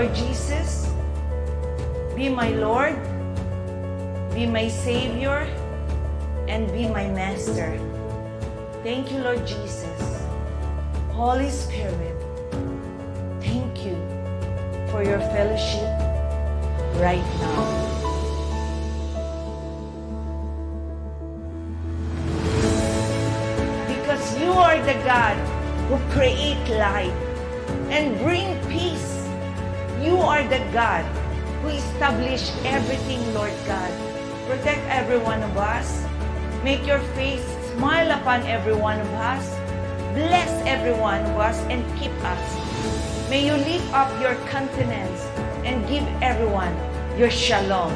Lord Jesus, be my Lord, be my Savior, and be my Master. Thank you, Lord Jesus. Holy Spirit, thank you for your fellowship right now. Because you are the God who create light and bring peace. You are the God who establish everything, Lord God. Protect every one of us. Make your face smile upon every one of us. Bless every one of us and keep us. May you lift up your countenance and give everyone your shalom.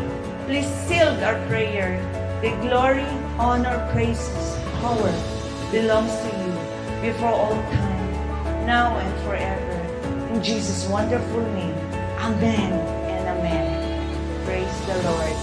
Please seal our prayer. The glory, honor, praises, power belongs to you before all time, now and forever. In Jesus' wonderful name, amen and amen. Praise the Lord.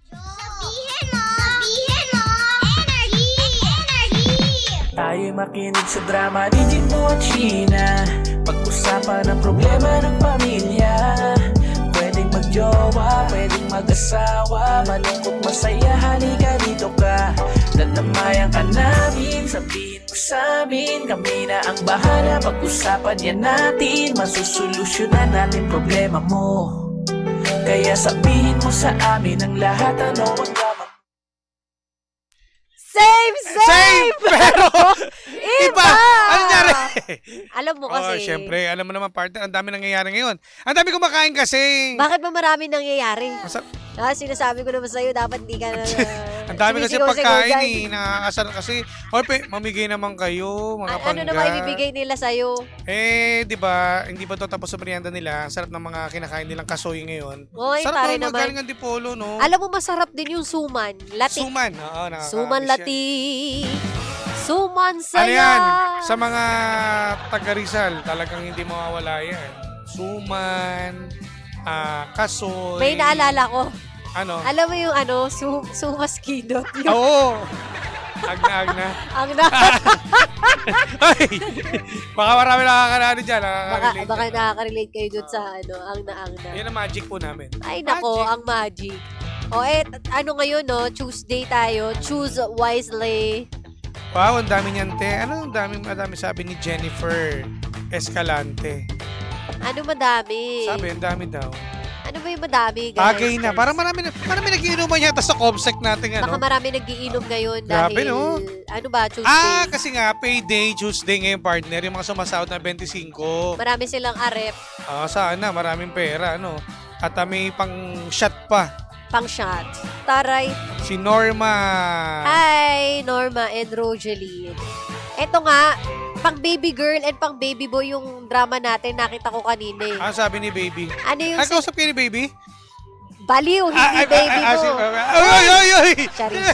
Sabihin mo! Sabihin mo! Energy! Energy! Tayo makinig sa drama ni Jinmo at Sheena. Pag-usapan ang problema ng pamilya. Pwedeng magjowa, pwedeng mag-asawa. Malungkot, masaya, halika dito ka. Tatamayan ka namin, sabihin mo sa amin. Kami na ang bahala, pag-usapan yan natin. Masusolusyonan natin problema mo. Kaya sabihin mo sa amin ang lahat, ano ang drama. Same! Pero, iba! Ano nangyari? Alam mo kasi. Syempre, alam mo naman, partner, ang dami nangyayari ngayon. Ang dami kumakain kasi. Bakit ba marami nangyayari? Masa- Sinasabi ko naman sa'yo, dapat hindi ka na... ang dami kasi sumisigaw-sigaw pagkain dyan. Nakakasar kasi. Mamigay naman kayo, mga Ano pangga. naman ibibigay nila sa'yo? Di ba, hindi ba to tapos sa merienda nila? Sarap ng mga kinakain nilang kasoy ngayon. Oy, Sarap pare naman, naman. galing ang Dipolo, no? Alam mo, masarap din yung suman. Lati. Suman. Oo, Suman nakakaalis yan. lati. Suman Ano saya. yan? Sa mga taga Rizal, talagang hindi mawawala yan. Suman, kasoy. May naalala ko. Ano? Alam mo yung sumas kidot. Yung, Oo. Agna-agna. ang na, Ay! Baka marami nakakaano dyan. Nakaka-relate baka dyan. nakaka-relate kayo dun sa ang na. Yan ang magic po namin. Ay nako, Magic. ang magic. Ano ngayon, no? Tuesday tayo. Choose wisely. Wow, ang dami niyan, te. Ano ang dami sabi ni Jennifer Escalante. Ano madami? Sabi, ang dami daw. Ano ba yung madami, guys? Tagay na. Parang marami nagiinuman yata sa Comsec natin. Baka Ano? marami nagiinom ngayon Grabe, dahil... no? Ano ba, Tuesday? Kasi nga, payday, Tuesday ngayon, partner. Yung mga sumasahod na 25. Marami silang arep, Sana, maraming pera, ano. At may pang shot pa. pang shot. Taray. Si Norma. Hi, Norma and Rogeline. Eto nga, pang baby girl and pang baby boy yung drama natin. Nakita ko kanina eh. Ano sabi ni Baby? Ano yung... Ay, kausap kayo ni Baby? Baliw, hindi baby si, mo. ay! Charis.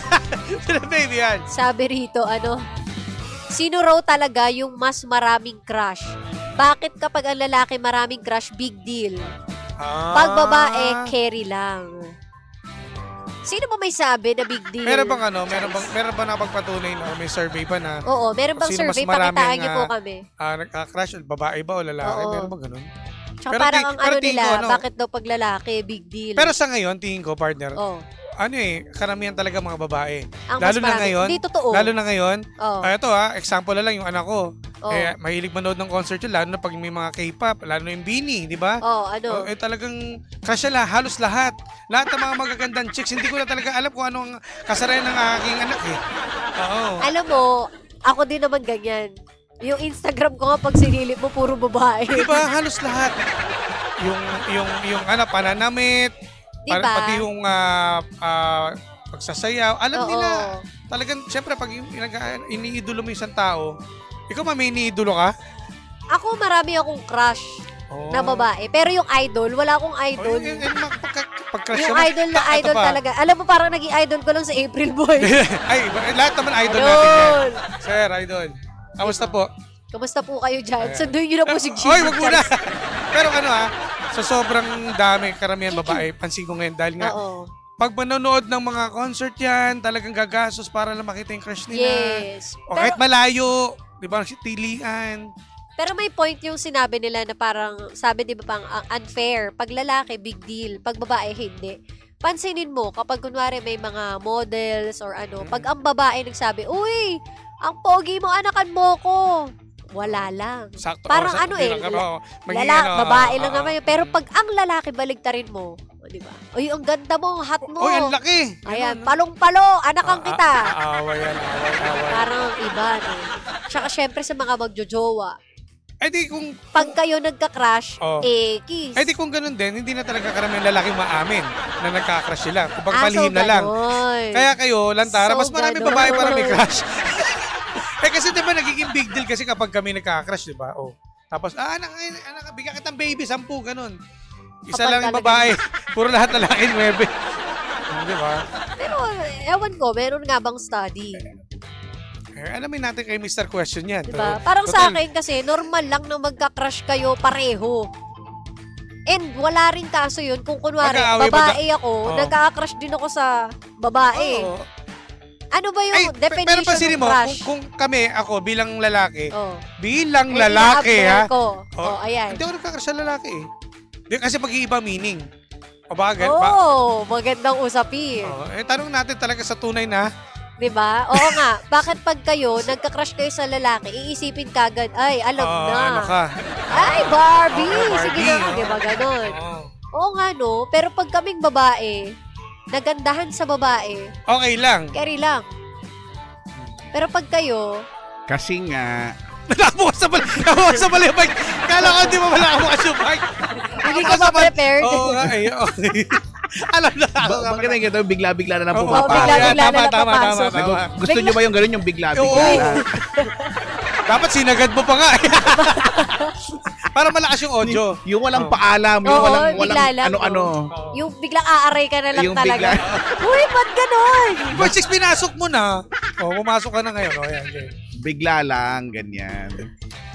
Sino Baby yan? Sabi rito, sino raw talaga yung mas maraming crush? Bakit kapag ang lalaki maraming crush, big deal? Pag babae, carry lang. Sino ba may sabi na big deal? Meron bang meron bang napagpatunay na may survey ba na Oo, meron bang Sino mas survey? maraming, Pakitaan niyo po kami. nagka-crush, babae ba o lalaki? Oo. Meron bang ganun? Tsaka Pero parang pero tingin nila, ko, ano, bakit daw pag lalaki, big deal? Pero sa ngayon, tingin ko, partner, oh, karamihan talaga mga babae. ang Lalo mas na marami. ngayon, Hindi totoo. Lalo na ngayon, oh, ito example na lang yung anak ko. oh, Mahilig manood ng concert yun, lalo na pag may mga K-pop, lalo na yung Beanie, di ba? ano? Talagang crush nila, halos lahat. Lahat ng mga magagandang chicks, hindi ko na talaga alam kung anong kasarayan ng aking anak eh. Oo. Alam mo, ako din naman ganyan. Yung Instagram ko nga, pag sinilip mo, puro babae. Di ba? Halos lahat. Yung pananamit, Di ba? pati yung pagsasayaw, alam Oo. nila. Talagang, syempre, pag iniidolo mo isang tao, ikaw may iniidolo ka? Ako, marami akong crush Oh. na babae. Pero yung idol, wala akong idol. Pagcrush Yung idol na idol talaga. Alam mo, parang naging idol ko lang sa April Boy. Ay, lahat naman idol natin yan. Idol! Sir, idol. Kamusta po? Kamusta po kayo dyan? Ayan. Sunduin nyo na po si Jimmy. Oy, wag muna. Pero sa sobrang dami, karamihan babae, pansin ko ngayon dahil nga, Oo. pag manonood ng mga concert yan, talagang gagastos para lang makita yung crush nila. Yes. O kahit malayo, di ba, tilian. Pero may point yung sinabi nila na parang, sabi di ba pang unfair. Pag lalaki, big deal. Pag babae, hindi. Pansinin mo, kapag kunwari may mga models or ano, pag ang babae nagsabi, uy, ang pogi mo, anakan mo ko. Wala lang. Sakto. Parang sakto ano din eh, ang kaba, magiging Lalaki, babae lang oo. naman yun. Pero pag ang lalaki, baligtarin mo. O, di ba? Uy, ang ganda mo, hot mo. Uy, ang laki. Ayan, Ganun, no? palong-palo, anakan kita. Away yan, away. Parang iba, no? Tsaka syempre sa mga magjojowa, Eh di kung, pag kayo nagka-crush, Oh. kiss. eh di kung ganun din, hindi na talaga karamihan lalaki maamin na nagka-crush sila. Kung Ah, palihim na lang. ganon. Kaya kayo, lantara, So, mas maraming ganon. babae para may crush. Eh kasi di ba nagiging big deal kasi kapag kami nagka-crush, di ba? Oh. Tapos, anak, bigyan kitang baby, 10, ganun. Isa Kapal lang yung talaga. babae. Puro lahat lalaki, 9. Di ba? Pero, ewan ko, meron nga bang study? Eh, alamin natin kay Mr. Question yan. Diba? Pero, Parang sa total, akin kasi, normal lang na magka-crush kayo pareho. And wala rin kaso yun kung kunwari, Mag-aaway ba babae ako, Oo. nagka-crush din ako sa babae. oo. Ano ba Ay, yung pero definition pansinin ng mo, crush? kung kami, ako, bilang lalaki, Oh. bilang Eh, lalaki, ha? i-update ko. Oh. Oh, ayan. Hindi ako nagka-crush sa lalaki, eh. Di, kasi mag-iiba meaning. O bakit? Oh, magandang usapin. Tanong natin talaga sa tunay na, Diba? Oo nga. Bakit pag kayo, nagka-crush kayo sa lalaki, iisipin kagad, ay, alam na. ano ka? Ay, Barbie! Oo, Sige Barbie, na, oo. diba ganon? Oo. Oo nga, no? Pero pag kaming babae, nagandahan sa babae, Okay lang. carry lang. Pero pag kayo, Kasi nga, Nakabukas sa pala yung bike. Kala ko hindi mo pala nakabukas yung bike. hindi ka ba prepared? Oo nga eh. Okay. Alam na ako. maganda yung ganito, bigla-bigla na lang Oo, pumapasok. bigla-bigla na lang tama, papasok. tama. Gusto nyo ba yung ganun, yung bigla-bigla Oo. na? Dapat sinagad mo pa nga. Para malakas yung audio. Yung walang paalam, yung Oo, walang bigla lang, ano-ano. Yung biglang aaray ka na lang Yung talaga. bigla- Uy, ba't ganon? Boy, 6 pinasok mo na. Oh, pumasok ka na ngayon. Oh, ayan, okay. Bigla lang, ganyan.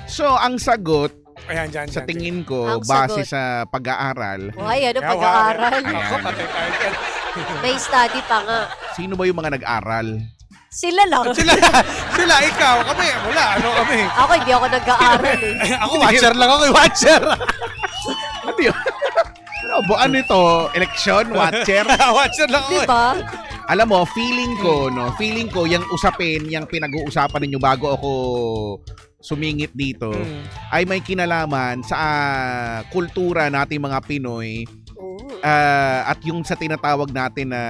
So, ang sagot, Ayan, dyan, sa dyan, tingin Ang ko, sagot. base sa pag-aaral, Uy, ano dyan. pag-aaral? Ayan. Ako, patay tayo dyan. May study pa nga. sino ba yung mga nag-aral? Sila lang. Sila, ikaw, kami. Wala, ano kami. Ako, hindi ako nag-aaral eh. Ako, watcher lang ako. Watcher. Ano yun? Ano ito? Election? Watcher? Watcher lang ako. eh. Diba? Alam mo, feeling ko, yung usapin, yung pinag-uusapan ninyo bago ako sumingit dito, Hmm. ay may kinalaman sa kultura nating mga Pinoy Oo. at yung sa tinatawag natin na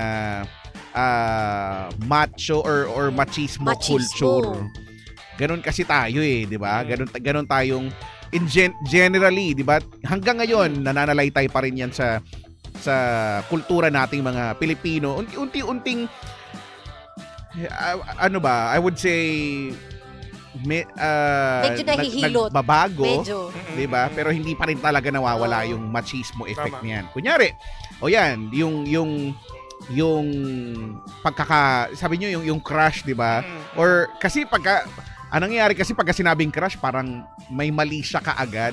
macho or machismo, Machismo. culture. Ganon kasi tayo di ba? Ganon tayong generally, di ba? Hanggang ngayon nananalaytay pa rin yan sa kultura nating mga Pilipino. Unti-unting I would say Medyo nahihilot. nagbabago. Medyo. 'Di ba? Pero hindi pa rin talaga nawawala Oo. yung machismo effect Tama. niyan. Kunyari, o yan, yung sabi niyo yung crush, 'di ba? Or kasi anong nangyayari kasi pagka sinabing crush, parang may mali siya kaagad.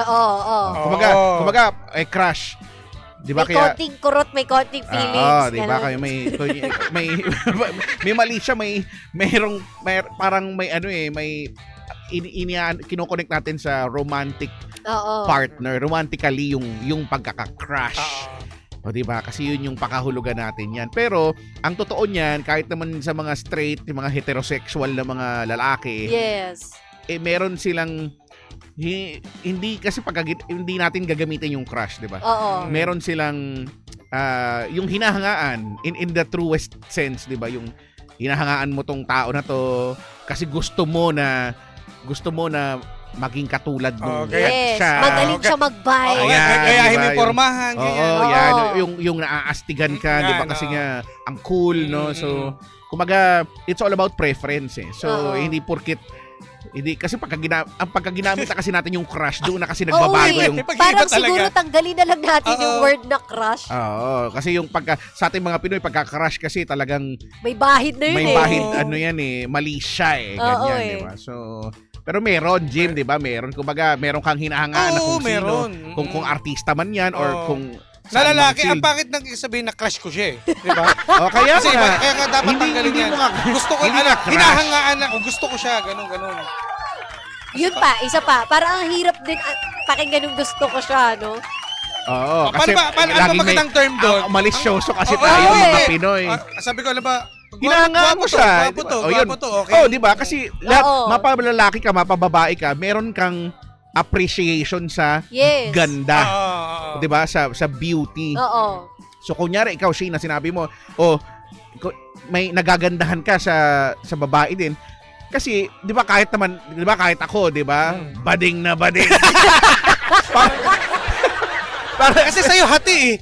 Oo. Kumbaga, crush. 'Di ba May kaya konting kurot, may konting feelings. di ba? Kaya may mali siya, parang may may kinoconnect natin sa romantic Oo. partner, romantically yung pagkaka-crush. O di ba? Kasi yun yung pakahulugan natin yan. Pero ang totoo niyan, kahit naman sa mga straight, yung mga heterosexual na mga lalaki, Yes. meron silang hindi kasi hindi natin gagamitin yung crush, di ba? Oo. Meron silang yung hinahangaan in the truest sense, 'di ba? Yung hinahangaan mo tong tao na to kasi gusto mo na maging katulad mo. Okay. Yes. Magaling siya mag-buy. Oh, Ayan, kaya diba? may pormahan. Oo, ganyan. yan. Oo. Yung naaastigan ka, Yan, 'di ba? Kasi oo. nga ang cool, no? So, kumaga, it's all about preference eh. So, Oo. hindi kasi pagka ginamit na kasi natin yung crush, doon na kasi Oo, nagbabago eh. yung Pag-iiba Parang talaga. siguro tanggalin na lang natin yung Oo. word na crush. Oo, kasi yung sa ating mga Pinoy, pagka-crush kasi talagang May bahid na yun may eh. bahid, ano yan mali siya Oo, ganyan, eh. di ba? So, Pero meron, Jim, di ba? Meron. Kumbaga, meron kang hinahangaan na Oo, kung meron. sino. Kung artista man yan or Oo. kung Na saan lalaki, mang ang field. pangit nang sabihin na crush ko siya eh. Di ba? O, kaya Kasi nga. kaya nga dapat Hindi- tanggalin hindi yan. mo nga- Gusto ko, hindi nga crush. hinahangaan ako. Gusto ko siya, ganun. Yun pa, isa pa. Parang ang hirap din pakinggan yung gusto ko siya, no? Oo, Paano ba, ano ba laging may- magandang term doon? malisyoso kasi Oo, tayo, oo, mga eh. Pinoy. Sabi ko, alam ba, Hinahangaan mo siya. Gwapo to, O, yun. gwapo to, okay. Oh, di ba? Kasi lahat, Oo. mapalalaki ka, mapababae ka, meron kang appreciation sa Yes. ganda. Oo. 'Di ba? Sa beauty. Oo. So kunyari ikaw Sheena, sinabi mo, may nagagandahan ka sa babae din. Kasi 'di ba kahit ako, 'di ba? Bading na bading. Kasi sa'yo hati eh.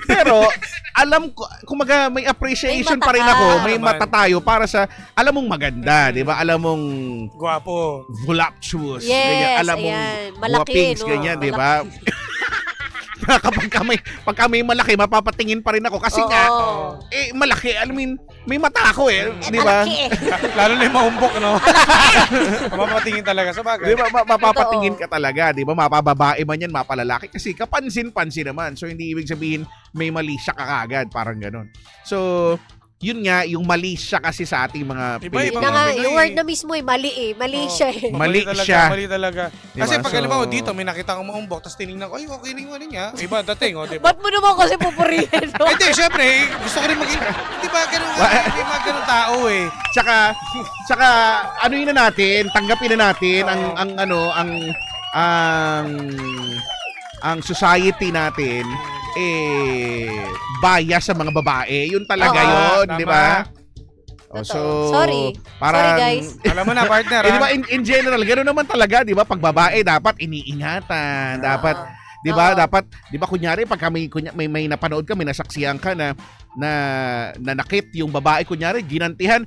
pero alam ko kumaga may appreciation May pa rin mata ako, ka. may Naman. mata tayo para sa alam mong maganda, 'di ba? Alam mong Gwapo. voluptuous, Yes, ganyan. Alam mong ayan. Malaki, guwapings, no? ganyan, 'di ba? Pagka may malaki, mapapatingin pa rin ako kasi Oo. nga malaki, I mean, may mata ako di ba? Malaki eh. Lalo na yung mahumbok, no? Mapapatingin talaga sa bagay. Di ba, mapapatingin ka talaga, di ba? Mapababae man yan, mapalalaki. Kasi kapansin-pansin naman. So, hindi ibig sabihin may mali siya kagad. Parang ganun. So, yun nga, yung mali siya kasi sa ating mga Iba, Yun ibang na nga, Pinoy yung eh. word na mismo eh, mali eh. Mali siya eh. Mali talaga, siya. Mali talaga. Diba? Kasi pag So- alam mo dito, may nakita akong maumbok, tapos tinignan ko, ay, okay rin ano niya. Iba dating, di ba? Ba't mo naman kasi pupurihin, no? Hindi, syempre, gusto ko rin maging, di ba, ganun, hindi mga ganun tao eh. Tsaka, ano yun na natin, tanggapin na natin ang society natin bias sa mga babae. Yun talaga Oo. yun, Tama. di ba? Oh, Totoo. Sorry. parang, Sorry, guys. Alam mo na, partner, di ba ha? in general, gano'n naman talaga, di ba? Pag babae, dapat iniingatan, dapat, di ba? Oo. Dapat, di ba, kunyari, pag may napanood ka, may nasaksihan ka na nakit yung babae, kunyari, ginantihan,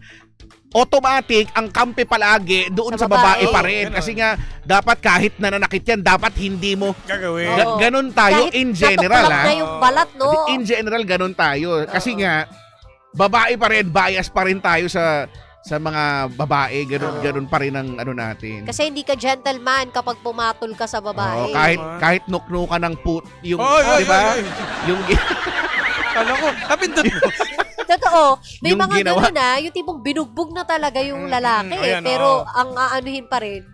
automatic, ang kampi palagi doon Sa sa babae babae. pa rin. Ganun. Kasi nga, dapat kahit nananakit yan, dapat hindi mo, Gagawin. Oo. ganon tayo Kahit in general, natuklap na ha? yung balat, no? In general, ganon tayo. Kasi nga, babae pa rin, bias pa rin tayo sa mga babae, ganon pa rin ang ano natin. Kasi hindi ka gentleman kapag pumatol ka sa babae. Oo, kahit nukno ka ng yung, Oy, di ba? oy, oy. Yung Kala ko, napindot mo. Totoo. May Yung mga ginawa- gano'n na, yung tipong binugbog na talaga yung lalaki eh. ayan, Pero oo. ang aanuhin pa rin.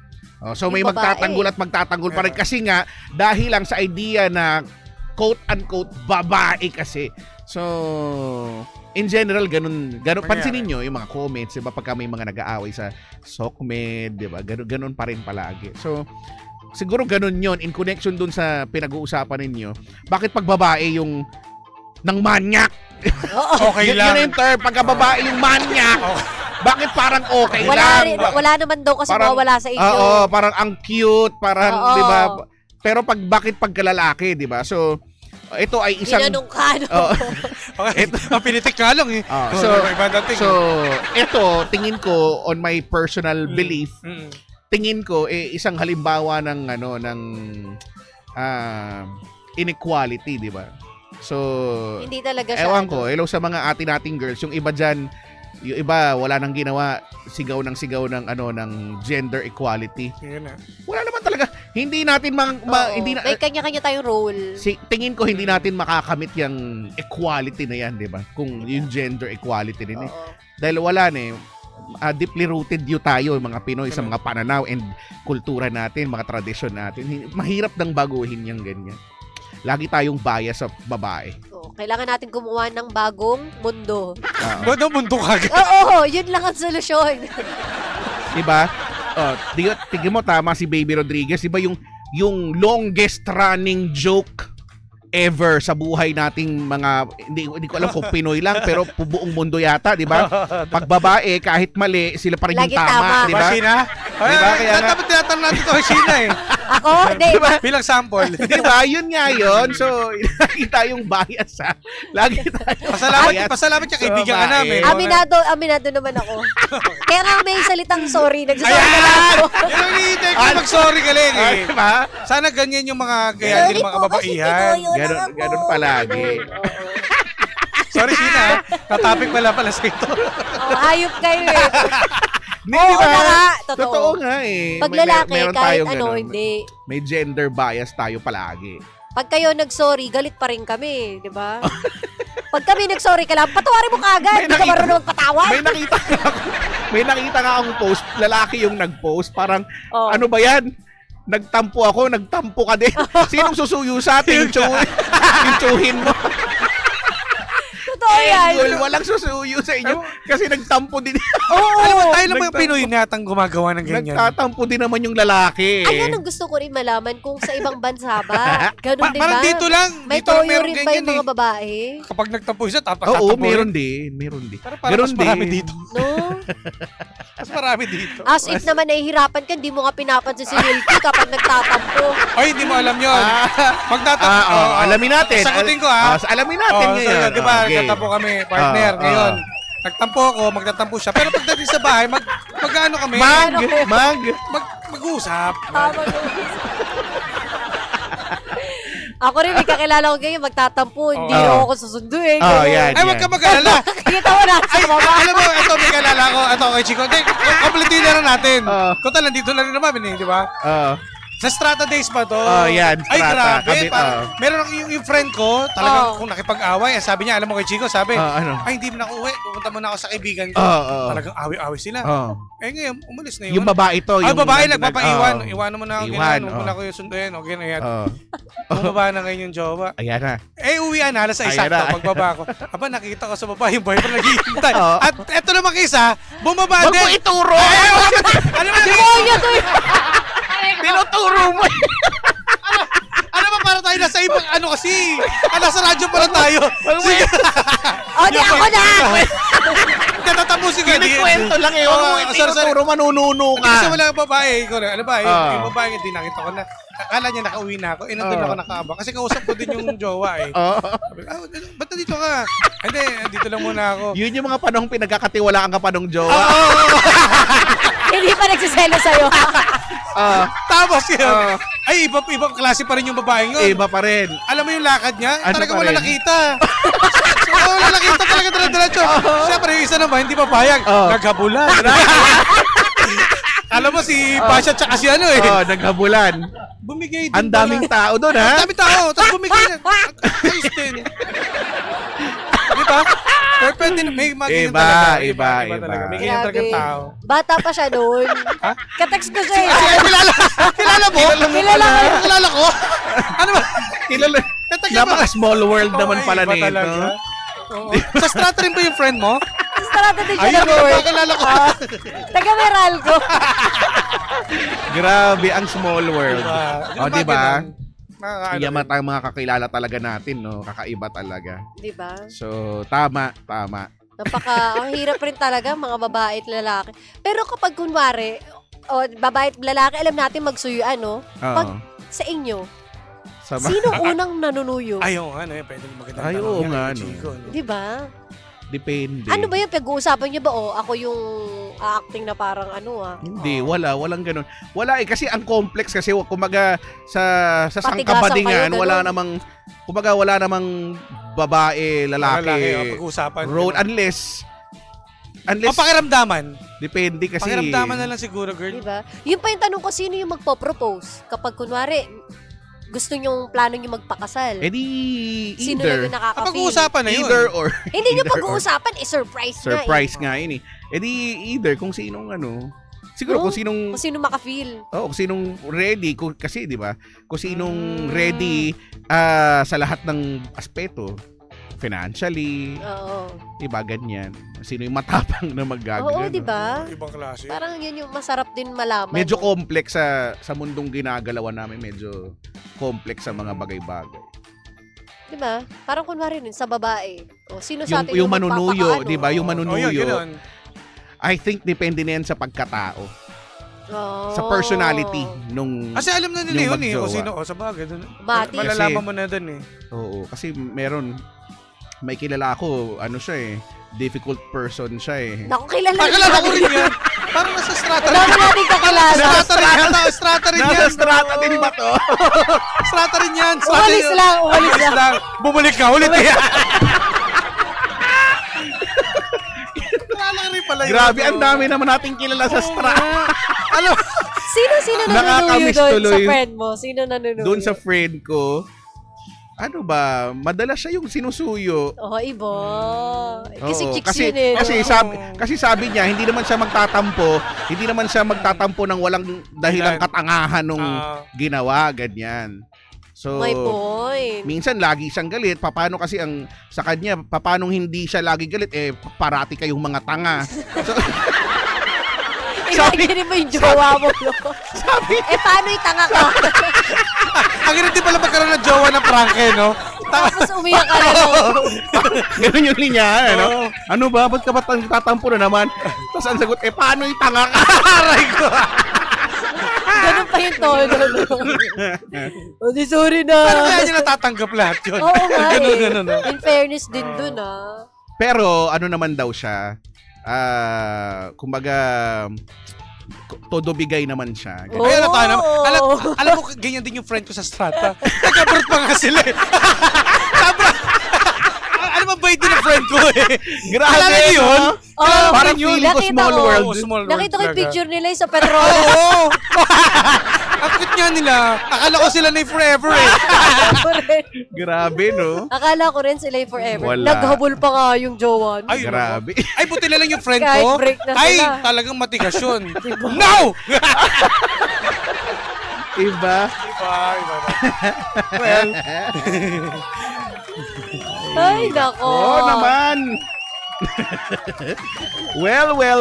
So may Yung babae. magtatanggol at magtatanggol pa rin kasi nga dahil lang sa idea na quote-unquote babae kasi. So in general ganun pansinin niyo yung mga comments, 'di ba, pagka may mga nag-aaway sa SOCMED, 'di ba? Ganun pa rin palagi. So siguro ganun 'yon in connection dun sa pinag-uusapan ninyo. Bakit pag babae yung ng manyak? Oo. Okay Yun lang. yung term, pagka babae yung manyak. Bakit parang okay lang? Wala naman daw kasi Parang- mawala sa inyo. Oo, parang ang cute, parang, Oo. 'di ba? Pero bakit pagkalalaki, 'di ba? So ito ay isang Ginanong ka, no? Oo. Okay, pinitik ka lang eh. So, iba dating. so ito tingin ko on my personal belief, Mm. tingin ko isang halimbawa ng inequality, 'di ba? So Hindi talaga siya. ewan ano. ko, hello sa mga nating girls, yung iba diyan, yung iba wala nang ginawa, sigaw ng ng gender equality. Yun na. Wala naman talaga. Hindi natin Oo. hindi na May kanya-kanya tayong role. tingin ko hindi natin makakamit yung equality na yan, 'di ba? Kung yung gender equality din eh. Oo. Dahil wala na deeply rooted yun tayo, mga Pinoy, sa mga pananaw and kultura natin, mga tradisyon natin. Mahirap nang baguhin yung ganyan. Lagi tayong bias sa babae. Oo. Kailangan natin gumawa ng bagong mundo. Ba't ang mundo ka? Oo, yun lang ang solusyon. Diba? Tignan mo, tama si Baby Rodriguez. Diba yung longest running joke ever sa buhay nating mga, hindi ko alam kung Pinoy lang, pero buong mundo yata, di ba? Pag babae, kahit mali, sila pa rin yung Lagi tama. tama, di ba? Sheena? Diba? Kaya nga- Dapat tinatanong natin ito, Sheena eh. Ako, hindi. Bilang sample. Di ba? Yun nga yun. So, lagi tayong bias, ha? Lagi tayong Pasalamat ka, kaibigan ka namin. Aminado naman ako. Kaya nga may salitang sorry. Nagsasabi na lang Ayan! ako. Yan ang hinihintay ko, mag-sorry ka lang eh. Di ba? Sana ganyan yung mga gaya din mga kababaihan. Ganun palagi. Sorry, Sheena. Natapik pala sa ito. Oh, hayop kayo eh. Hindi, Oo di ba? na nga, Totoo totoo. nga eh. Pag May- lalaki, meron kahit tayong ano, ganun. hindi. May gender bias tayo palagi. Pag kayo nag-sorry, galit pa rin kami, di ba? Pag kami nag-sorry ka lang, patawarin mo kagad. May Hindi ka nakita- marunong magpatawad. May nakita nga akong post, lalaki yung nag-post, parang Oh. ano ba yan? Nagtampo ako, nagtampo ka din. Sinong susuyo sa atin? Yung tsuhin mo. Totoo yan. Well, walang susuyo sa inyo kasi nagtampo din. Oo. Alam mo, tayo lang mga Nagtampo. Pinoy natang gumagawa ng ganyan. Nagtatampo din naman yung lalaki. Ayan ang gusto ko rin malaman kung sa ibang bansa ba. Ganun din Parang ba? dito lang. May Dito lang toyo meron rin ba ganyan yung mga eh. babae? Kapag nagtampo isa, tapos Oo, tatampo meron rin. din. Meron din. Pero parang Meron mas marami din. dito. No? Mas marami dito. As if naman nahihirapan ka, hindi mo nga pinapansin si Wilkie kapag nagtatampo. Ay, hindi mo alam yun. Magtatampo. Alamin natin. Sagutin ko ha. Alamin natin ngayon. Di ba, Okay. nagtatampo kami, partner. Ngayon, nagtampo ako, magtatampo siya. Pero pagdating sa bahay, mag-ano kami? Mag-uusap. Tama nun. Ako rin, may kakilala ko ganyan, magtatampo, hindi Oo. ako susunduin. Oh, yan. Ay, wag ka mag-alala. Kita mo na sa Ay, baba. alam mo, ito may kalala ko. Ito kay Chico. Hindi, kompletin na rin natin. Oo. Total, nandito lang rin naman, di ba? Sa Strata Days pa to. Oh, yan, Ay, Strata. grabe. Kabit, Meron ako yung friend ko, talagang Oh. kung nakipag-away, sabi niya, alam mo kay Chico, sabi, Ano? ay, hindi mo na uwi. Pupunta muna ako sa kaibigan ko. Oo. Talagang awi-awi sila. Oh. Eh, ngayon, umalis na Yung babae to. Ay, yung babae, nag- nagpapaiwan. oh. Iwanan mo na ako, Iwan, gano'n. Huwag mo oh. na ako yung sunduin. O, gano'n, yan. Oh. Bumaba na ngayon yung jowa. Ayan na. Eh, uwian na, alas 6 Ayan sakto, na. pagbaba ko. Aba, nakita ko sa baba yung boyfriend naghihintay. Oo. At eto naman kisa, bumaba Wag mo din. ituro! Ano ba? Demonyo to eh. Tinuturo mo! Ano ba para tayo nasa ibang ano kasi? Nasa radyo pala tayo. Sige. O, di ako na. Tatapusin ko. Kinikwento lang eh. Huwag mo itinuturo, manununo Hindi kasi ka. wala ang babae. Ikaw na, ano ba? Ah. Yung babae, hindi nakita ko na. Akala niya nakauwi na ako. Eh, nandun ako nakaabang. Kasi kausap ko din yung jowa eh. Oo. Sabi, ba't nandito ka? Hindi, dito lang muna ako. Yun yung mga panahong pinagkakatiwalaan ka pa nung jowa. Hindi pa nagsiselo sa'yo. Tapos yun. Ay, ibang klase pa rin yung babaeng yun. Iba pa rin. Alam mo yung lakad niya? Ano Talaga pa wala rin? nakita. Wala nakita talaga diretso. Siyempre, yung isa naman, hindi papayag. Oh. Naghabulan. Alam mo, si Pasha tsaka si ano eh. Naghabulan. Bumigay din Ang daming tao doon, ha? Ang daming tao. Tapos bumigay na. Ayos din. Di ba? Pero pwede na, may magiging Iba, talaga. iba. Talaga. May ganyan Grabe. talagang tao. Bata pa siya noon. Katext ko siya eh. Kilala mo? Kilala ko. Kilala ko? Ano ba? Kilala. Napaka small world naman Oo, pala iba nito. talaga. Oo. Sa strata rin ba yung friend mo? Starata din siya Ayun, nag-work. kilala ko. Taga Meralco. Grabe ang small world. O, di ba? Nakakaano Iyaman rin. tayong mga kakilala talaga natin, no? Kakaiba talaga. Di ba? So, tama. Ang hirap rin talaga, mga babae at lalaki. Pero kapag kunwari, babae at lalaki, alam natin magsuyuan, no? Pag Oo. sa inyo, Sama. sino unang nanunuyo? Ay, oo nga, no, pwede magandang Ay, tanong oo yan, nga, kay no. Chico, no? Di ba? Depende. Ano ba yung pag-uusapan niyo ba? Ako yung acting na parang Hindi, walang ganun. Wala eh, kasi ang complex kasi kumaga sa Patigasan sangkabadingan, kayo, wala ganun. namang babae, lalaki, pag-uusapan. road, unless Pakiramdaman. depende kasi. Pakiramdaman na lang siguro, girl. Di ba? Yun pa yung tanong ko, sino yung magpo-propose? Kapag kunwari, gusto nyong plano nyo magpakasal. Eh di, Sino na either. yung nakaka-feel? Pag-uusapan na yun. Either or. Hindi nyo either or. pag-uusapan, surprise nga Surprise nga yun eh. Eh di, either kung sinong siguro No? kung sinong, Kung sino maka-feel. kung sinong ready, kasi di ba? Kung sinong Mm. ready sa lahat ng aspeto. Financially, Oo. diba ganyan. Sino yung matapang na maggagano. Oo, di ba? Ibang klase. Parang yun yung masarap din malaman. Medyo complex sa mundong ginagalawan namin, medyo complex sa mga bagay-bagay. Di ba? Parang kunwari rin sa babae. O, sino sa atin Yung manunuyo, magpapaano? di ba? Yung Oh, yun, manunuyo. ganun. I think depende na yan sa pagkatao. Oo. Sa personality nung Kasi alam na nila Yung yun eh. O magjowa. sino, sa bagay. Mati. Malalaman Kasi- mo na dun eh. Oo, kasi may kilala ako, siya eh, difficult person siya eh. Naku, kilala. Nakalala ko rin yan. Parang nasa strata rin. Dami natin kakilala. Strata rin yan. Strata rin yan. Nasa strata din ba to? Strata rin yan. Umalis lang, umalis lang. Bumalik ka ulit eh. Kilala ka rin pala. pala yun. Grabe, ang dami naman nating kilala sa Strata. Alam, Sino nanunuyo Nakakamiss doon sa tuloy. friend mo? Sino nanunuyo? Doon sa friend ko, ano ba, madalas siya yung sinusuyo. Oh, iba. Kasi Oo, chicks yun eh. kasi sabi niya, hindi naman siya magtatampo ng walang dahilang Dahilan. katangahan nung Ah. ginawa, ganyan. So, My point. minsan lagi siyang galit. Paano kasi sa kanya, paano hindi siya lagi galit? Parati kayong mga tanga. So, Imagine mo yung jowa mo. No? Paano yung tanga ka? ang ganun din pala magkaroon ng jowa ng prank no? Tapos umiyak ka na lang. ganun yung linya, ano? Oo. Ano ba? Ba't ka ba tatampo na naman? Tapos ang sagot, paano yung tanga ka? Aray ko. Ganun pa yung tono. No? O di sorry Pero na. kaya niya natatanggap lahat yun. Oo nga Ganun, eh. ganun, no? In fairness din dun ah. Pero ano naman daw siya, kumbaga, todo bigay naman siya. Oh. Ay, alam mo, ganyan din yung friend ko sa Strata. Nag-abroad pa nga sila eh. Alam mo, bait din ang friend ko eh. Grabe, Alam niyo yun? Oh, Parang feeling ko nakita small ko. world. Small world Nakita ko yung talaga. picture nila sa Pedrola. Oo. Ang cute nga nila. Akala ko sila na yung forever eh. Grabe, no? Akala ko rin sila yung forever. Wala. Naghabol pa nga yung jowa. No? Ay, Grabe. Ay, buti na lang yung friend Kahit ko. break na Ay, sila. talagang matigas yun. No! Iba. Iba. Well, Ay, nako. Oo naman.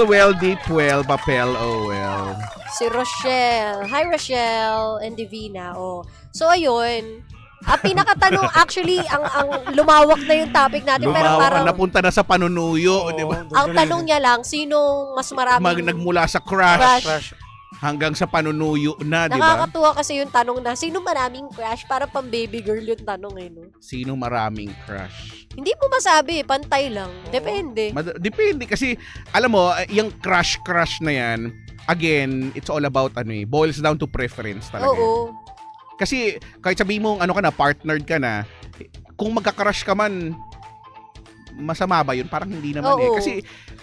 well, deep well, papel, oh well. Si Rochelle. Hi, Rochelle and Divina. Oh. So, ayun. Ang pinakatanong, actually, ang lumawak na yung topic natin. Pero Lumawa parang, ka, napunta na sa panunuyo, di ba? ang tanong niya lang, sinong mas maraming Nagmula sa crush crush? hanggang sa panunuyo na, di ba? Nakakatuwa kasi yung tanong na, sino maraming crush? Para pang baby girl yung tanong eh, no? Sino maraming crush? Hindi mo masabi, pantay lang. Depende. Depende kasi, alam mo, yung crush na yan, again, it's all about, boils down to preference talaga. Oo. Kasi, kahit sabihin mo, partnered ka na, kung magka-crush ka man, masama ba yun? Parang hindi naman Oo.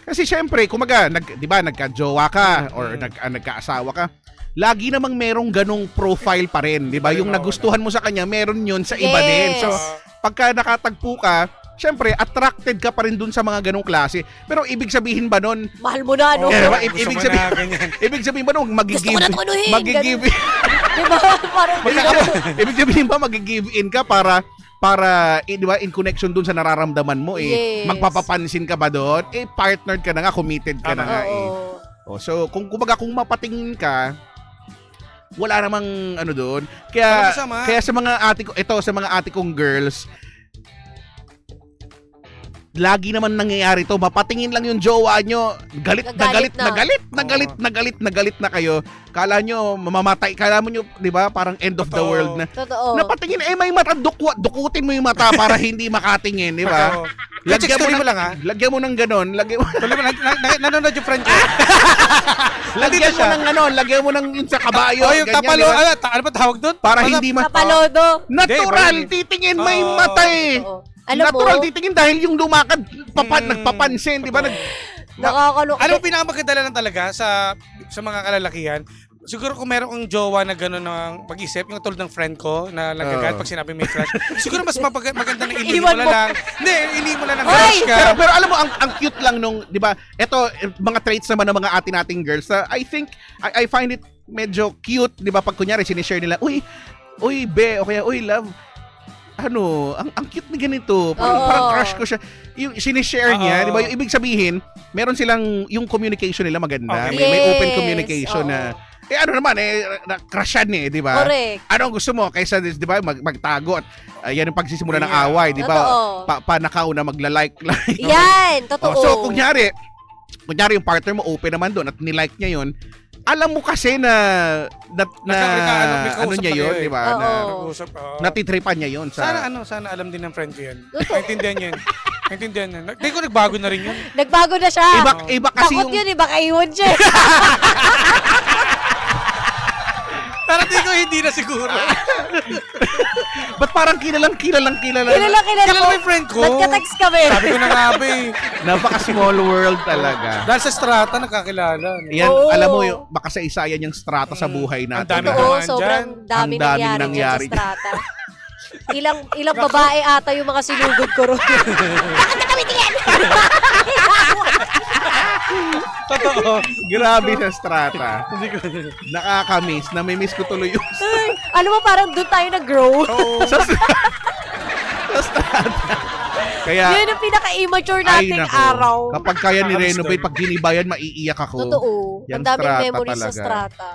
Kasi syempre, kumaga, di ba, nagka-jowa ka or nagka-asawa ka, lagi namang merong ganong profile pa rin, di ba? Yung nagustuhan mo sa kanya, meron yun sa iba din. So, pagka nakatagpo ka, syempre, attracted ka pa rin dun sa mga ganong klase. Pero ibig sabihin ba nun, Mahal mo na, no? Eh, diba? gusto Ibig mo sabihin- na ganyan. ibig sabihin ba nun, Gusto ko na tunuhin. magigive, Diba? Parang ibig sabihin ba, magigive in ka para di ba, in connection dun sa nararamdaman mo Yes. magpapapansin ka ba doon? Partnered ka na nga, committed ka na nga Oo. So, kung mapatingin ka, wala namang doon. Walang Kaya masama. sa mga ate kong girls, lagi naman nangyayari to, mapatingin lang yung jowa nyo, galit na kayo. Kala nyo mamamatay, kala mo nyo, 'di ba, parang end of the Totoo. world na. Totoo. Napatingin, may mata, dukutin mo yung mata para hindi makatingin, 'di ba? Lagyan mo lang ha. Lagyan mo ng ganon, Tuloy mo, nanonood yung friend ko. lagyan mo ng yung sa kabayo, Oh, yung ganyan, tapalo, di ba? ano ba tawag doon? Para hindi Kapalodo. natural, Hindi, titingin, may Oo. mata eh. Oo. Alam mo, Natural titingin dahil yung lumakad, nagpapansin, di ba? nakakaloka. Alam mo, pinakamaganda lang talaga sa mga kalalakihan, siguro kung meron kang jowa na gano'n ng mag-isip, yung tulad ng friend ko na nagagat pag sinabi may crush, siguro mas maganda na ilili mo Iwan na mo. lang. Hindi, ilili mo na ng Hoy! crush ka. Pero alam mo, ang cute lang nung, di ba, eto, mga traits naman ng mga nating girls, I think, I find it medyo cute, di ba, pag kunyari, sinishare nila, uy, be, o kaya, uy, love, ang cute ni ganito. Parang crush ko siya. Yung sinishare niya, di ba? Yung ibig sabihin, meron silang, yung communication nila maganda. Okay. May open Yes, communication oo. na, crushan di ba? Correct. Ano ang gusto mo? Kaysa, di ba, magtago at yan ang pagsisimula ng Yeah. away, di ba? Totoo. Panakaw na magla-like. Yan, totoo. So, kunyari yung partner mo open naman doon at nilike niya yun, alam mo kasi na May kausap niya kayo yun, eh. di ba? Oo. Na Nag-uusap. natitripan niya yun sa Sana alam din ng friend ko yan. Naintindihan niya yun. Naintindihan niya. Hindi ko nagbago na rin yun. Nagbago na siya. iba kasi Takot yung yun, baka iwan siya. Parang di ko hindi na siguro. Ba't parang kilalang? Kilala Kilala ko. mo yung friend ko? Ba't ka-text kami? Sabi ko na nga ba eh. Napaka-small world talaga. Dahil sa strata, nakakilala. Yan, Oo. alam mo, baka sa isa yan yung strata sa buhay Ang natin. dami na- ko. Oo, naman sobrang dyan. daming Ang daming nangyari nangyari dyan sa strata. Ilang babae ata yung mga sinugod ko ron. Totoo. Grabe sa strata. Hindi ko. Nakakamiss. Namimiss ko tuloy yung Ay, alam mo, parang doon tayo nag-grow. sa strata. Kaya, Yun ang pinaka-immature ay nating nako. araw. Kapag kaya Nakakamiss ni-renovate, doon. pag ginibayan, maiiyak ako. Totoo. Yan Ang daming strata memories sa talaga. strata.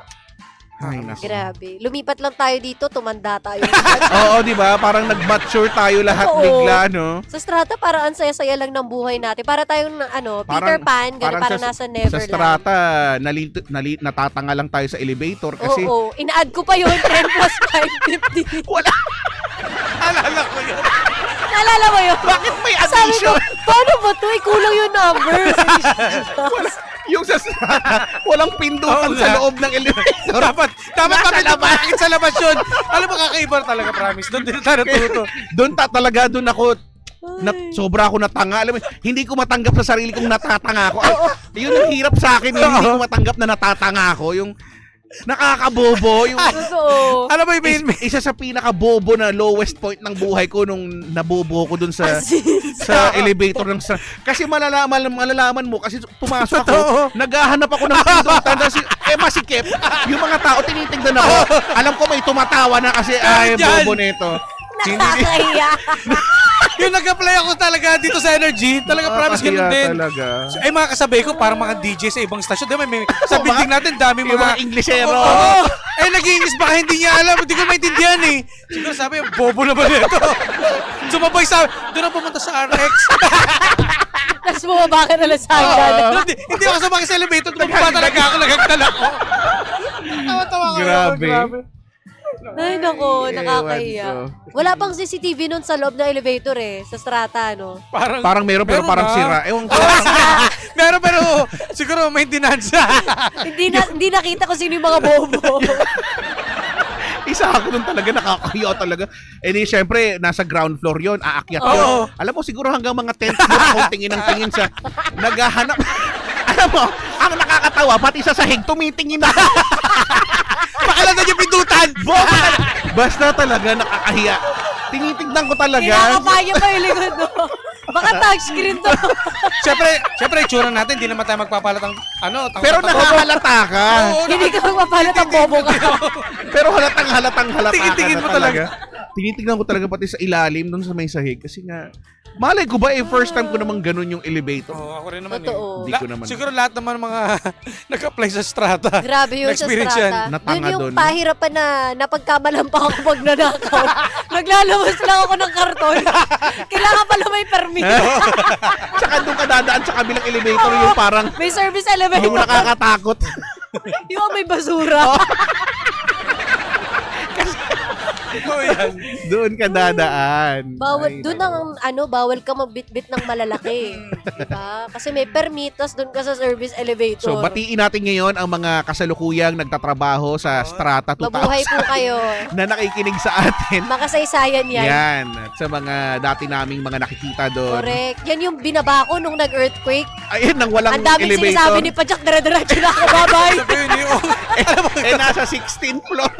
Ay, nako. Grabe. Lumipat lang tayo dito, tumanda tayo. Oo, di ba? Parang nag-mature tayo lahat Oo. bigla, no? Sa strata, parang ang saya-saya lang ng buhay natin. Para tayong, Peter Pan, gano'n, parang nasa Sa Neverland. strata, natatanga lang tayo sa elevator kasi Oo, ina-add ko pa yun, 10 plus 550. wala. Alala ko yun. Naalala mo yun? Bakit may Sabi ko, addition? paano ba ito? Kulang yung numbers. Yung sa strata, walang pindutan Oo sa nga. loob ng elevator. Dapat Nasa kami labas. napakit sa labas yun. Alam mo, kakaiba talaga, promise. Doon din tayo natuto. Doon ako sobra ako natanga. Alam mo, hindi ko matanggap sa sarili kong natatanga ako. Ay, yun ang hirap sa akin, hindi ko matanggap na natatanga ako. Yung nakakabobo, yung Totoo. Alam mo, yung isa sa pinakabobo na lowest point ng buhay ko nung nabobo ko dun sa elevator ng kasi malalaman mo kasi pumasok ako, Totoo. naghahanap ako ng pindutan kasi masikip. Yung mga tao tinitingnan ako. Alam ko may tumatawa na kasi ay Dyan. bobo nito. Nakakahiya. yung nag-apply ako talaga dito sa Energy, talaga promise ganun Nakakahiya din. talaga. Ay, mga kasabay ko, parang mga DJ sa ibang stasyon. Diba, sa building natin, dami Yung mga mga... Inglesero. Oo. Eh, nag-English baka hindi niya alam. Hindi ko maintindihan eh. Siguro sabi, bobo naman ito. Sumabay sa... Doon ako pumunta sa RX. Tapos bumaba ka na lang sa hagdan. Hindi ako sumakay sa elevator. Bumaba talaga ako. Nagagdal ako. Tawa-tawa ko. Grabe. Ay, nako, Ewan nakakahiya. ko. Wala pang CCTV nun sa loob ng elevator sa strata, no? Parang meron pero parang na. sira. Ewan ko. Meron pero siguro maintenance. Hindi nakita ko sino yung mga bobo. Isa ako dun talaga, nakakahiya talaga. Eh di, syempre, nasa ground floor yon, aakyat yun. Oo. Alam mo, siguro hanggang mga 10th floor akong tingin ng tingin sa naghahanap. Alam mo, ang nakakatawa, pati sa sahig, tumitingin na. Pakalala yung pindutan. Basta talaga, nakakahiya. Tinitignan ko talaga. Kinakapaya pa yung likod, no? Baka touchscreen to. Siyempre, itsura natin, hindi naman tayo magpapalat ng Pero nakahalata ka. Hindi ka magpapalat ang bobo ka. Pero halatang halata Tingin-tingin ka mo na talaga. Tinitignan ko talaga pati sa ilalim dun sa may sahig. Kasi nga, malay ko ba first time ko namang ganun yung elevator. Oo, ako rin naman Totoo. Hindi ko naman. Siguro lahat naman mga nag-apply sa strata. Grabe yun sa Na-experience yan. strata. Natanga Yun yung dun. pahirapan na napagkamalan pa ako pag nanakaw. Naglalabas lang ako ng karton. Kailangan pala may permit. Tsaka doon ka dadaan sa kabilang elevator yung parang May service elevator. yung nakakatakot. Yung may basura. Oo, yan. Doon ka dadaan. Bawal, Ay, doon nako. ang bawal ka magbitbit ng malalaki. Diba? Kasi may permit, tas doon ka sa service elevator. So, batiin natin ngayon ang mga kasalukuyang nagtatrabaho sa Strata 2000 Mabuhay po kayo. na nakikinig sa atin. Makasaysayan yan. Yan. At sa mga dati naming mga nakikita doon. Correct. Yan yung binaba ko nung nag-earthquake. Ayun, nang walang Ang daming elevator. sinasabi ni Pajak, dire-diretso na ako, bye-bye. Sabi yun, Nasa 16th floor.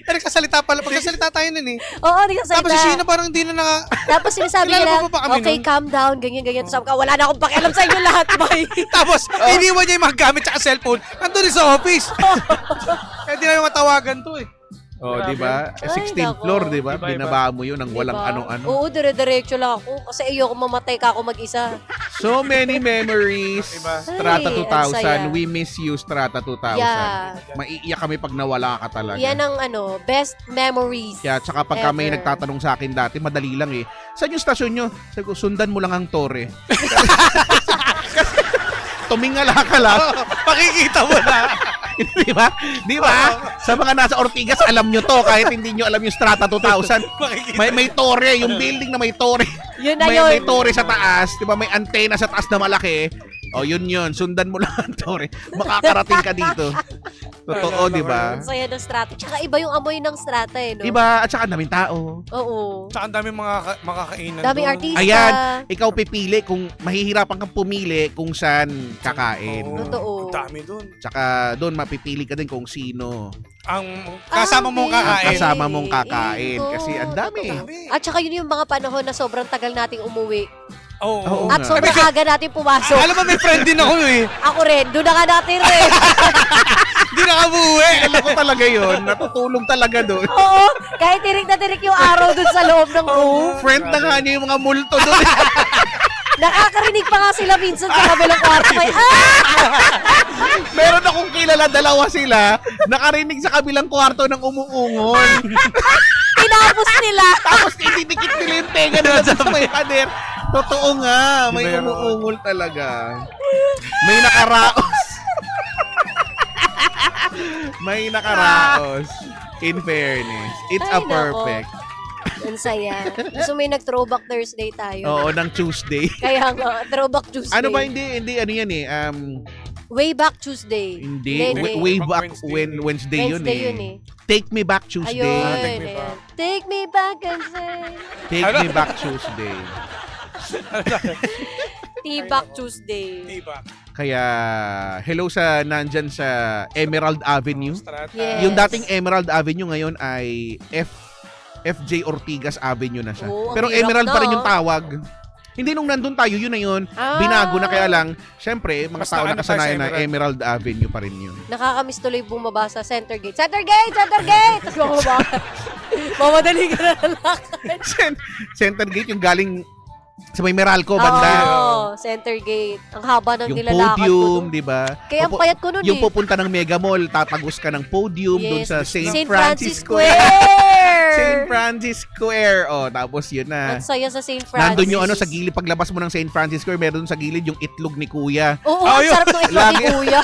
nagsasalita pala. Pagsasalita tayo nun eh. Oo, di ka Tapos si Sheena parang hindi na Tapos sinasabi Kilala nila, mo ba kami okay, nun? calm down, ganyan-ganyan. Tapos sabi ko, wala na akong pakialam sa inyo lahat, bye. Tapos, iniwan niya yung mga gamit tsaka cellphone. Nandun din sa office. Kaya di na yung matawagan to eh. Oh, di ba? Ay, 16th nako. floor, di ba? Iba-iba. Binaba mo yun ng walang Diba? ano-ano. Oo, dire-diretso lang ako. Kasi ayoko mamatay ka ako mag-isa. So many memories. Diba? Strata Ay, ang saya. 2000. We miss you, Strata 2000. Yeah. Maiiyak kami pag nawala ka talaga. Yan ang best memories. Yeah, tsaka pagka may Ever. nagtatanong sa akin dati, madali lang eh. Saan yung stasyon nyo? Sabi ko, sundan mo lang ang tore. Tumingala ka lang. Makikita mo na. Di ba? Di ba? Sa mga nasa Ortigas, alam nyo to. Kahit hindi nyo alam yung Strata 2000. Makikita. May tore. Yung building na may tore. Yun na May yun. tore sa taas. Di ba? May antena sa taas na malaki. O, yun. Sundan mo lang ang Torre. Makakarating ka dito. Totoo, di ba? Ang saya ng strata. Tsaka iba yung amoy ng strata eh, no? Iba, at saka daming tao. Oo. Tsaka ang daming mga makakainan Daming doon. artista. Ayan, ikaw pipili kung mahihirapan kang pumili kung saan kakain. Oo. Totoo. Ang dami doon. Tsaka doon mapipili ka din kung sino Ang kasama mong Ang kakain. kasama mong kakain. Iko. Kasi ang dami. Dami. At saka yun yung mga panahon na sobrang tagal nating umuwi. Oo. Oo At nga. sobrang aga natin pumasok. Alam mo, may friend din ako eh. Ako rin, doon na nga natin rin. Hindi nakabuwi. Alam ko talaga yun. Natutulog talaga doon. Oo, kahit tirik na tirik yung araw doon sa loob ng room. Friend na nga niya yung mga multo doon. Nakakarinig pa nga sila minsan sa kabilang kwarto. Kaya, Meron akong kilala, dalawa sila, nakarinig sa kabilang kwarto ng umuungol. tinapos nila. Tapos itidikit nila yung tenga nila sa may pader. Totoo nga, may Meron. umuungol talaga. May nakaraos. May nakaraos. In fairness, it's Ay, a perfect. Ang saya. Gusto may nag-throwback Thursday tayo. Oo, ng Tuesday. Kaya nga, throwback Tuesday. Ano ba hindi ano yan eh? Way back Tuesday. Hindi, Hindi. way back Wednesday. Wednesday yun Wednesday eh. yun eh. Take me back Tuesday. Ayun, Take me ayan. back. Take me back and say, Take me back Tuesday. T-back Tuesday. Diba? Kaya hello sa nandyan sa Emerald Avenue. Strata. Yes. Yung dating Emerald Avenue ngayon ay FJ Ortigas Avenue na siya. Oo, ang Pero hirap Emerald na, pa rin yung oh. tawag. Hindi nung nandun tayo, yun na yun. Ah. Binago na kaya lang, syempre, mga Basta tao ano nakasanayan tayo na sa Emerald Avenue pa rin yun. Nakakamiss tuloy bumaba sa Center Gate. Center Gate! Center Gate! Tapos bumaba ka. Mamadali ka na lakad. Center Gate, yung galing sa may Meralco, banda. Oo, Center Gate. Ang haba ng Yung nilalakad ko podium, doon. di ba? Kaya ang payat ko nun Yung eh. pupunta ng Mega Mall, tatagos ka ng podium doon Yes. sa St. St. Francis Francis Square. Square! St. Francis Square. Oh, tapos yun na. Ang saya sa St. Francis. Nandun yung ano sa gilid, paglabas mo ng St. Francis Square, meron sa gilid yung itlog ni Kuya. Oo, Oh, ang yun. sarap ng itlog ni Lagi- Kuya.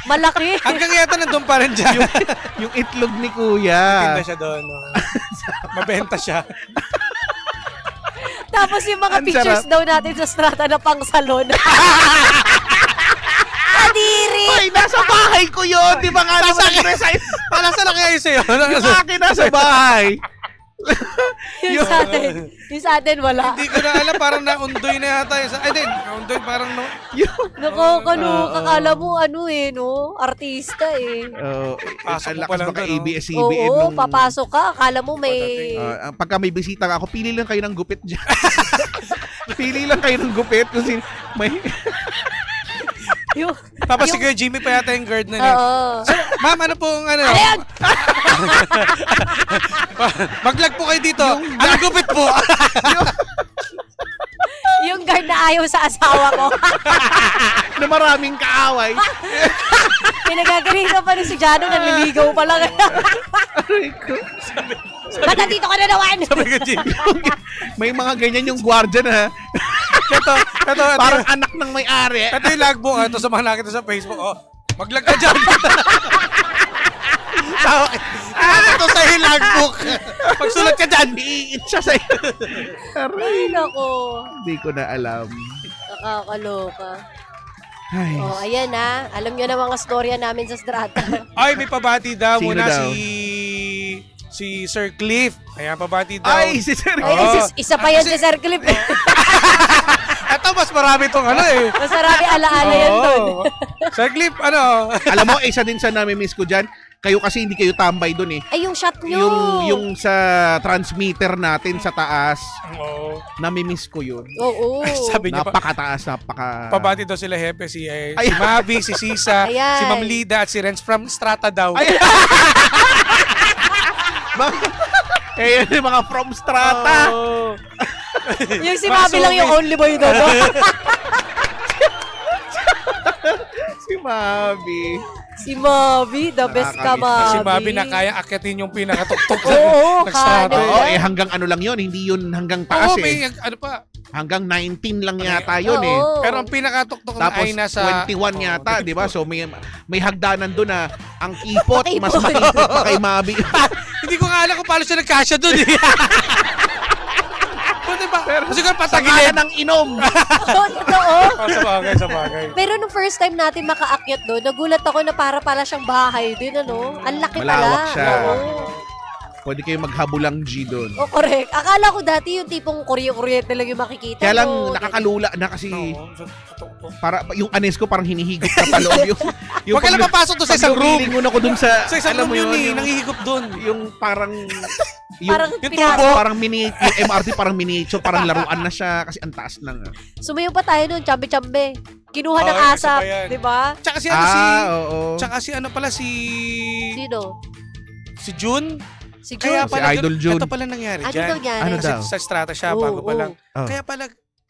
Malaki. Hanggang yata nandun pa rin dyan. Yung itlog ni Kuya. Tinda siya doon. Mabenta siya. Tapos yung mga Ang pictures sarap. daw natin sa strata na pang salon. Kadiri! Ay, nasa bahay ko yun. Di ba nga naman resign? Para sa lang kayo sa'yo. Yung akin nasa bahay. Yung sa atin. Yung sa atin wala. Hindi ko na alam. Parang naundoy na yata. Ay, din. Naundoy parang no. Nakakaloka. Kala mo ano eh, no? Artista eh. Pasok Ang mo lakas pa lang baka doon, no? ABS-CBN Oo, nung... papasok ka. Akala mo may... pagka may bisita ka ako, pili lang kayo ng gupit dyan. Pili lang kayo ng gupit kasi may... yung, Tapos si Kuya Jimmy pa yata yung guard na niya. oo. Ma'am, ano pong ano? Ayan! Mag-vlog po kayo dito. Anong gupit po? Yung guard na ayaw sa asawa ko. na maraming kaaway. Pinagagalitan pa ni si Jano, nanliligaw pa lang. Aray ko. Ba't nandito ka na naman? Sabi ko, Jimmy. May mga ganyan yung gwardiya na Ito. parang anak ng may-ari. Ito yung logbook. Ito sa mga nakita sa Facebook. Oh, mag-vlog ka dyan. Ito sa yung logbook. Magsulat ka dyan. Iit siya sa'yo. Aray. Ay, nako. Hindi ko na alam. Nakakaloka. Ay. Oh, ayan na. Alam nyo na mga storya namin sa strata. Ay, may pabati daw Sino muna daw? si Sir Cliff. Ayan, pabati daw. Ay, si Sir. Ay, isa pa yan si Sir Clip. Ito, mas marami tong ano eh. Masarami alaala yan doon. Sir Cliff, ano? Alam mo, isa din sa nami-miss ko dyan. Kayo kasi hindi kayo tambay dun eh. Ay, yung shot nyo. Yung sa transmitter natin sa taas, Oo. nami-miss ko yun. Oo. Sabi niya pa. Napakataas, Pabati daw sila Hepe, si Ay. Mavi, si Sisa, Ayan. si Ma'am Lida at si Renz from Strata daw. Ay. Eh, yun yung mga from Strata. Oh. Yung si Mabi lang yung only boy doon. No? Si Mavi. Si Mabi, the best ka, Nakakamiss. Si Mabi. Mavi na kaya akyatin yung pinakatuktok Oo, nagstrata. kaya. Oo, hanggang ano lang yun. Hindi yun hanggang taas Oo, may eh. ano pa. Hanggang 19 lang yata yun eh. Oo. Pero ang pinakatuktok na Tapos ay nasa 21 yata, di ba? So may hagdanan doon na ang ipot, mas Makipot. makipot pa kay Mavi. Hindi ko nga alam kung paano siya nagkasya doon eh. diba? Siguro Sa patagilid. ng inom. Totoo. Sa bagay. Pero nung first time natin makaakyat doon, nagulat ako na para pala siyang bahay din, ano? Ang laki Malawak pala. siya. Oo. Pwede kayo maghabulang G doon. Oh, correct. Akala ko dati yung tipong kuryente lang yung makikita. Kaya lang No, nakakalula na kasi Oo, para yung anes ko parang hinihigop ka pa loob yung Huwag ka lang papasok doon sa isang room. Paglingon ako doon sa Sa isang alam room mo yun eh, yung, nangihigop doon. yung parang Parang yung pinasok. tubo. parang mini yung MRT parang miniature, parang laruan na siya kasi ang taas lang. Sumayo pa tayo nun, chambe-chambe. Kinuha ng Oo, asap, isa pa yan. di ba? Tsaka si ano si... Oo. Tsaka si ano pala si... Sino? Si June. Si Kaya June. pala, Si Idol June. Ito pala nangyari Ano dyan. nangyari? Ano Kasi daw? sa strata siya, Oo, bago pa oo. lang. Oh. Kaya pala,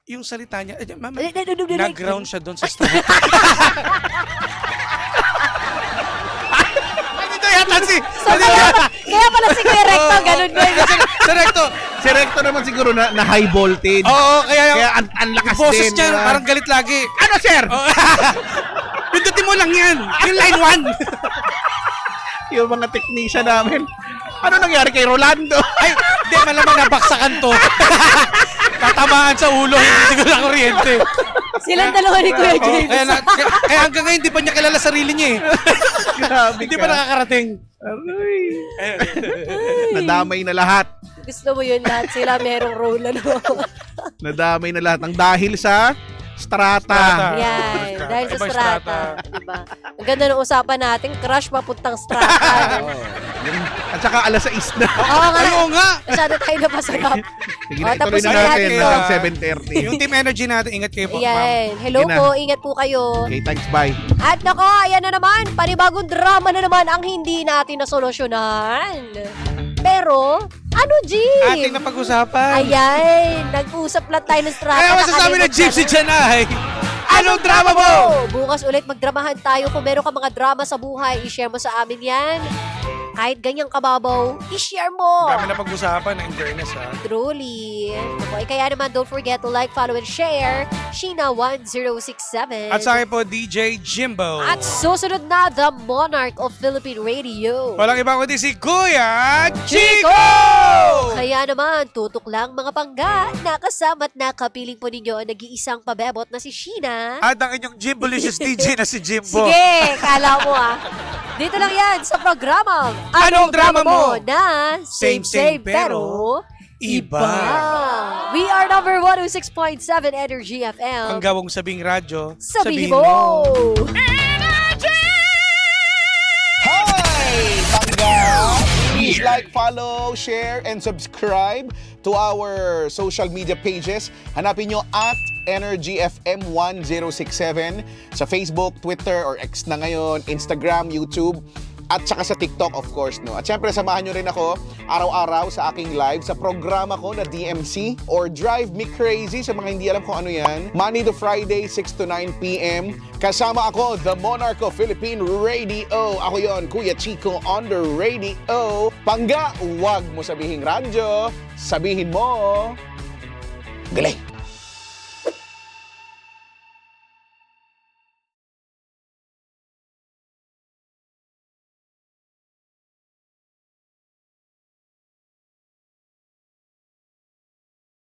yung salita niya, mama, Like, nag-ground siya doon sa strata. Ano ito yata si... So, kaya pala si Kuya Recto, ganun din. Direkto. Si Recto naman siguro na high voltage. Oo, kaya Kaya ang lakas boses din. niya, diba? parang galit lagi. ano sir? Pindutin mo lang yan. Yung line 1. Yung mga technician namin. Ano nangyari kay Rolando? Ay, hindi, malamang nabaksakan to. Tatamaan sa ulo, hindi siguro na kuryente. Silang dalawa ni Kuya Oo, James. kaya hanggang ngayon, hindi pa niya kilala sarili niya eh. Grabe Hindi ka. pa nakakarating. Aray. Nadamay na lahat. Gusto mo yun lahat sila merong role, ano? Nadamay na lahat. Ang dahil sa strata. Yan, dahil sa Ibang strata. Diba? Ang ganda ng usapan natin, crush papuntang strata. Oo. At saka alas 6 na. Oo nga, Ayaw nga. masyado tayo napasarap. Sige Oh, na, ituloy tapos na na natin natin hanggang to. 7:30. Yung team energy natin, ingat kayo po, ma'am. Ayan, hello Sige na. po, ingat po kayo. Okay, thanks, bye. At nako, ayan na naman, panibagong drama na naman ang hindi natin nasolusyonan. Pero, ano, G? Ating napag-usapan. Ayan, nag-usap lang tayo ng strata. Kaya masasabi na nakalimutan Gypsy na. dyan ay, anong drama mo? Bukas ulit magdramahan tayo. Kung meron ka mga drama sa buhay, i-share mo sa amin yan. Kahit ganyang kababaw, i-share mo. Dami na pag-usapan, in fairness ha. Truly. Okay, kaya naman, don't forget to like, follow, and share. Sheena1067. At sa akin po, DJ Jimbo. At susunod na, the Monarch of Philippine Radio. Walang iba kundi si Kuya Chico! Kaya naman, tutok lang mga pangga. Nakasama at nakapiling po ninyo ang nag-iisang pabebot na si Sheena. At ang inyong Jimbolicious DJ na si Jimbo. Sige, kala mo ah. Dito lang yan sa programa. Anong drama mo? Na Same, pero iba. We are number 106.7 Energy FM. Ang gawang sabing radyo, Sabihin mo. Hi! Bangga! Please like, follow, share, and subscribe to our social media pages. Hanapin nyo at Energy FM 1067 sa Facebook, Twitter, or X na ngayon, Instagram, YouTube, at saka sa TikTok, of course, no? At syempre, samahan nyo rin ako araw-araw sa aking live sa programa ko na DMC or Drive Me Crazy sa mga hindi alam kung ano yan. Monday to Friday, 6 to 9 p.m. Kasama ako, the Monarch of Philippine Radio. Ako yon, Kuya Chico on the radio. Pangga, wag mo sabihin radyo, sabihin mo, galing!